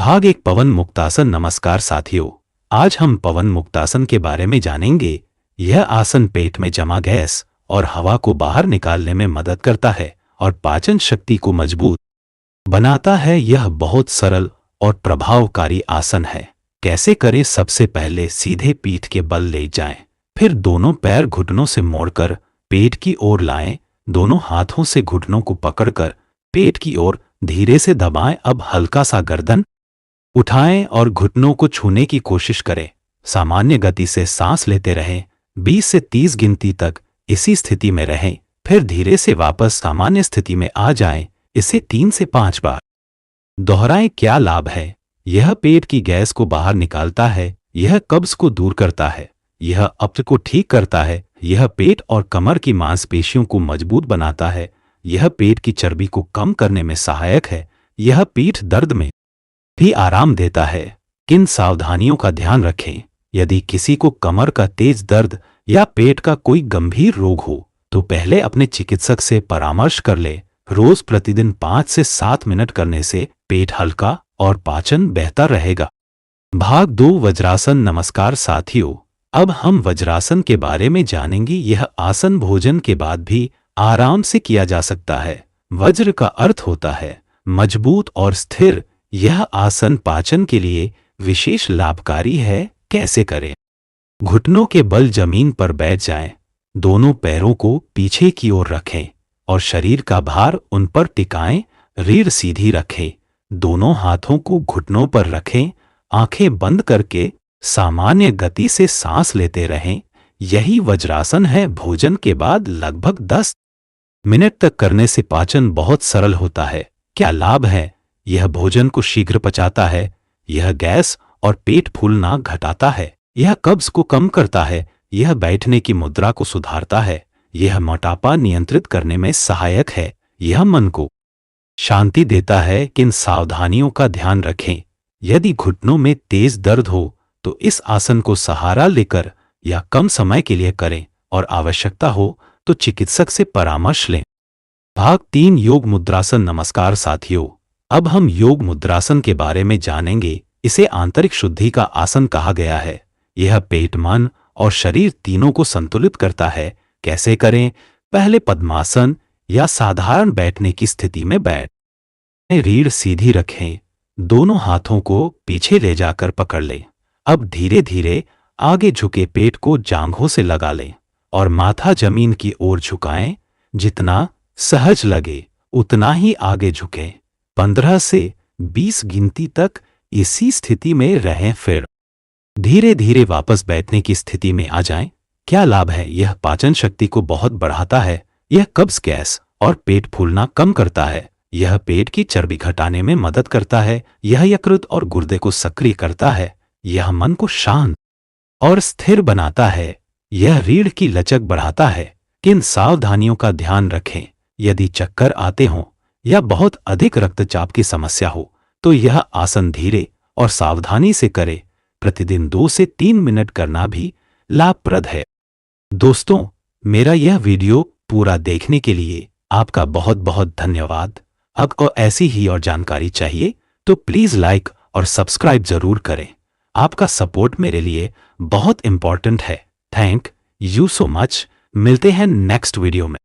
भाग एक पवन मुक्तासन। नमस्कार साथियों, आज हम पवन मुक्तासन के बारे में जानेंगे। यह आसन पेट में जमा गैस और हवा को बाहर निकालने में मदद करता है और पाचन शक्ति को मजबूत बनाता है। यह बहुत सरल और प्रभावकारी आसन है। कैसे करें? सबसे पहले सीधे पीठ के बल ले जाएं, फिर दोनों पैर घुटनों से मोड़कर पेट की ओर लाएं। दोनों हाथों से घुटनों को पकड़कर पेट की ओर धीरे से दबाएं। अब हल्का सा गर्दन उठाएं और घुटनों को छूने की कोशिश करें। सामान्य गति से सांस लेते रहें। 20 से 30 गिनती तक इसी स्थिति में रहें, फिर धीरे से वापस सामान्य स्थिति में आ जाएं। इसे 3 से 5 बार दोहराएं। क्या लाभ है? यह पेट की गैस को बाहर निकालता है, यह कब्ज को दूर करता है, यह अप्त को ठीक करता है, यह पेट और कमर की मांसपेशियों को मजबूत बनाता है, यह पेट की चर्बी को कम करने में सहायक है, यह पीठ दर्द में भी आराम देता है। किन सावधानियों का ध्यान रखें? यदि किसी को कमर का तेज दर्द या पेट का कोई गंभीर रोग हो तो पहले अपने चिकित्सक से परामर्श कर ले। रोज प्रतिदिन 5 से 7 मिनट करने से पेट हल्का और पाचन बेहतर रहेगा। भाग 2 वज्रासन। नमस्कार साथियों, अब हम वज्रासन के बारे में जानेंगे। यह आसन भोजन के बाद भी आराम से किया जा सकता है। वज्र का अर्थ होता है मजबूत और स्थिर। यह आसन पाचन के लिए विशेष लाभकारी है। कैसे करें? घुटनों के बल जमीन पर बैठ जाएं, दोनों पैरों को पीछे की ओर रखें और शरीर का भार उन पर टिकाएं। रीढ़ सीधी रखें, दोनों हाथों को घुटनों पर रखें, आंखें बंद करके सामान्य गति से सांस लेते रहें। यही वज्रासन है। भोजन के बाद लगभग 10 मिनट तक करने से पाचन बहुत सरल होता है। क्या लाभ है? यह भोजन को शीघ्र पचाता है, यह गैस और पेट फूलना घटाता है, यह कब्ज को कम करता है, यह बैठने की मुद्रा को सुधारता है, यह मोटापा नियंत्रित करने में सहायक है, यह मन को शांति देता है। किन सावधानियों का ध्यान रखें? यदि घुटनों में तेज दर्द हो तो इस आसन को सहारा लेकर या कम समय के लिए करें और आवश्यकता हो तो चिकित्सक से परामर्श लें। भाग 3 योग मुद्रासन। नमस्कार साथियों, अब हम योग मुद्रासन के बारे में जानेंगे। इसे आंतरिक शुद्धि का आसन कहा गया है। यह पेट, मन और शरीर तीनों को संतुलित करता है। कैसे करें? पहले पद्मासन या साधारण बैठने की स्थिति में बैठ रीढ़ सीधी रखें, दोनों हाथों को पीछे ले जाकर पकड़ लें। अब धीरे धीरे आगे झुके पेट को जांघों से लगा लें और माथा जमीन की ओर झुकाएं। जितना सहज लगे उतना ही आगे झुकें। 15 से 20 गिनती तक इसी स्थिति में रहें, फिर धीरे धीरे वापस बैठने की स्थिति में आ जाएं। क्या लाभ है? यह पाचन शक्ति को बहुत बढ़ाता है, यह कब्ज, गैस और पेट फूलना कम करता है, यह पेट की चर्बी घटाने में मदद करता है, यह यकृत और गुर्दे को सक्रिय करता है, यह मन को शांत और स्थिर बनाता है, यह रीढ़ की लचक बढ़ाता है। किन सावधानियों का ध्यान रखें? यदि चक्कर आते हों या बहुत अधिक रक्तचाप की समस्या हो तो यह आसन धीरे और सावधानी से करें। प्रतिदिन 2 से 3 मिनट करना भी लाभप्रद है। दोस्तों, मेरा यह वीडियो पूरा देखने के लिए आपका बहुत बहुत धन्यवाद। अगर ऐसी ही और जानकारी चाहिए तो प्लीज लाइक और सब्सक्राइब जरूर करें। आपका सपोर्ट मेरे लिए बहुत इंपॉर्टेंट है। Thank you so much. मिलते हैं नेक्स्ट वीडियो में।